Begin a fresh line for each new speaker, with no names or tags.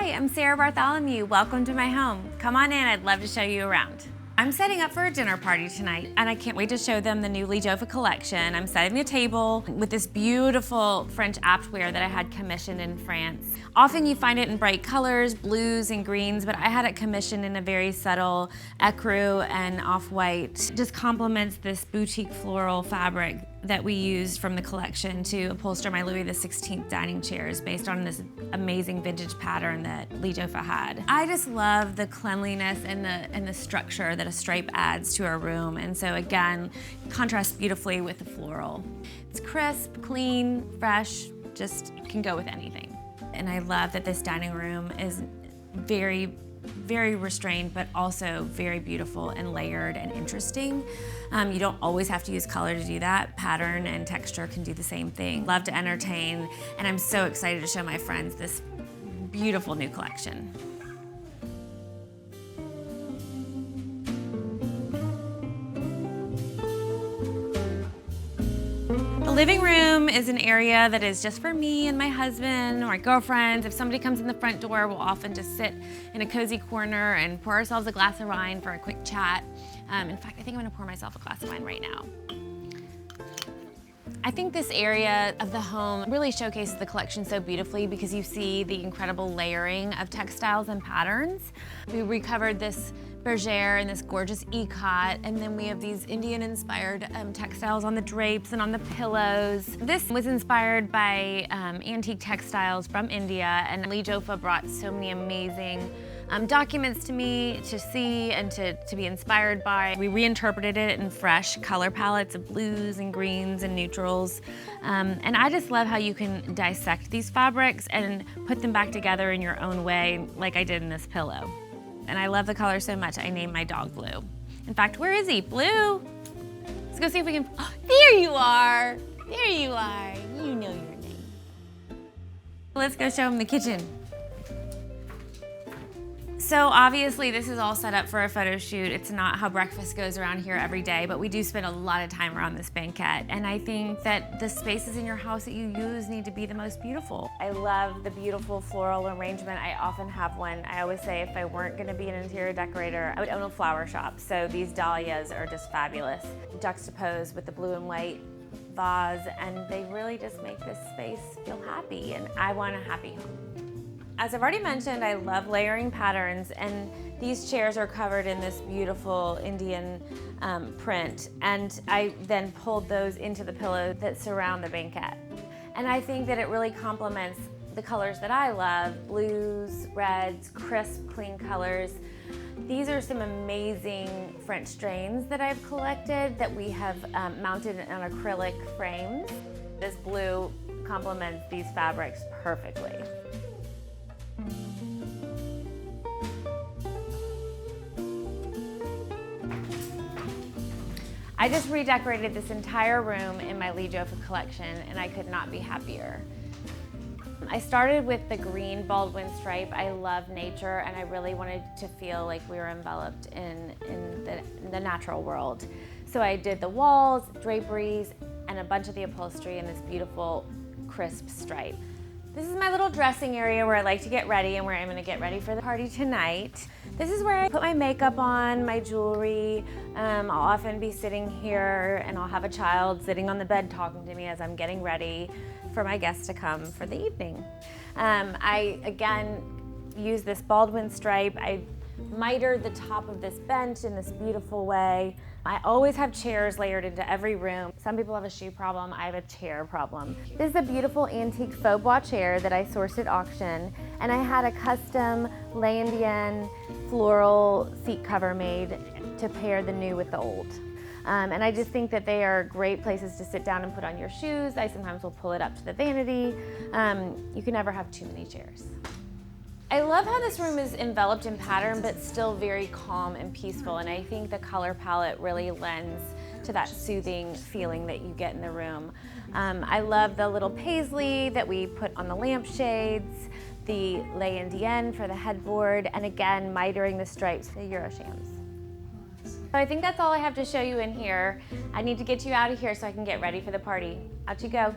Hi, I'm Sarah Bartholomew. Welcome to my home. Come on in, I'd love to show you around. I'm setting up for a dinner party tonight, and I can't wait to show them the new Lee Joffe collection. I'm setting the table with this beautiful French aptware that I had commissioned in France. Often you find it in bright colors, blues and greens, but I had it commissioned in a very subtle ecru and off-white. Just complements this boutique floral fabric that we used from the collection to upholster my Louis XVI dining chairs based on this amazing vintage pattern that Lee Joffe had. I just love the cleanliness and the structure that a stripe adds to a room, and so again, contrasts beautifully with the floral. It's crisp, clean, fresh, just can go with anything. And I love that this dining room is very restrained, but also very beautiful and layered and interesting. You don't always have to use color to do that. Pattern and texture can do the same thing. Love to entertain, and I'm so excited to show my friends this beautiful new collection. The living room is an area that is just for me and my husband or my girlfriends. If somebody comes in the front door, we'll often just sit in a cozy corner and pour ourselves a glass of wine for a quick chat. In fact, I think I'm gonna pour myself a glass of wine right now. I think this area of the home really showcases the collection so beautifully because you see the incredible layering of textiles and patterns. We recovered this bergère and this gorgeous ikat, and then we have these Indian-inspired textiles on the drapes and on the pillows. This was inspired by antique textiles from India, and Lee Joffe brought so many amazing documents to me to see and to be inspired by. We reinterpreted it in fresh color palettes of blues and greens and neutrals. And I just love how you can dissect these fabrics and put them back together in your own way, like I did in this pillow. And I love the color so much, I named my dog Blue. In fact, where is he? Blue? Let's go see if we can, oh, there you are. There you are, you know your name. Let's go show him the kitchen. So obviously this is all set up for a photo shoot. It's not how breakfast goes around here every day, but we do spend a lot of time around this banquette. And I think that the spaces in your house that you use need to be the most beautiful. I love the beautiful floral arrangement. I often have one. I always say if I weren't gonna be an interior decorator, I would own a flower shop. So these dahlias are just fabulous. Juxtaposed with the blue and white vase, and they really just make this space feel happy, and I want a happy home. As I've already mentioned, I love layering patterns, and these chairs are covered in this beautiful Indian print, and I then pulled those into the pillows that surround the banquette. And I think that it really complements the colors that I love, blues, reds, crisp, clean colors. These are some amazing French strains that I've collected that we have mounted on acrylic frames. This blue complements these fabrics perfectly. I just redecorated this entire room in my Lee Joffe collection, and I could not be happier. I started with the green Baldwin stripe. I love nature, and I really wanted to feel like we were enveloped in the natural world. So I did the walls, draperies, and a bunch of the upholstery in this beautiful, crisp stripe. This is my little dressing area where I like to get ready and where I'm gonna get ready for the party tonight. This is where I put my makeup on, my jewelry. I'll often be sitting here and I'll have a child sitting on the bed talking to me as I'm getting ready for my guests to come for the evening. I, again, use this Baldwin stripe. I mitered the top of this bench in this beautiful way. I always have chairs layered into every room. Some people have a shoe problem, I have a chair problem. This is a beautiful antique faux bois chair that I sourced at auction, and I had a custom Landian floral seat cover made to pair the new with the old. And I just think that they are great places to sit down and put on your shoes. I sometimes will pull it up to the vanity. You can never have too many chairs. I love how this room is enveloped in pattern, but still very calm and peaceful, and I think the color palette really lends to that soothing feeling that you get in the room. I love the little paisley that we put on the lampshades, the lei indienne for the headboard, and again, mitering the stripes, the Euroshams. So I think that's all I have to show you in here. I need to get you out of here so I can get ready for the party. Out you go.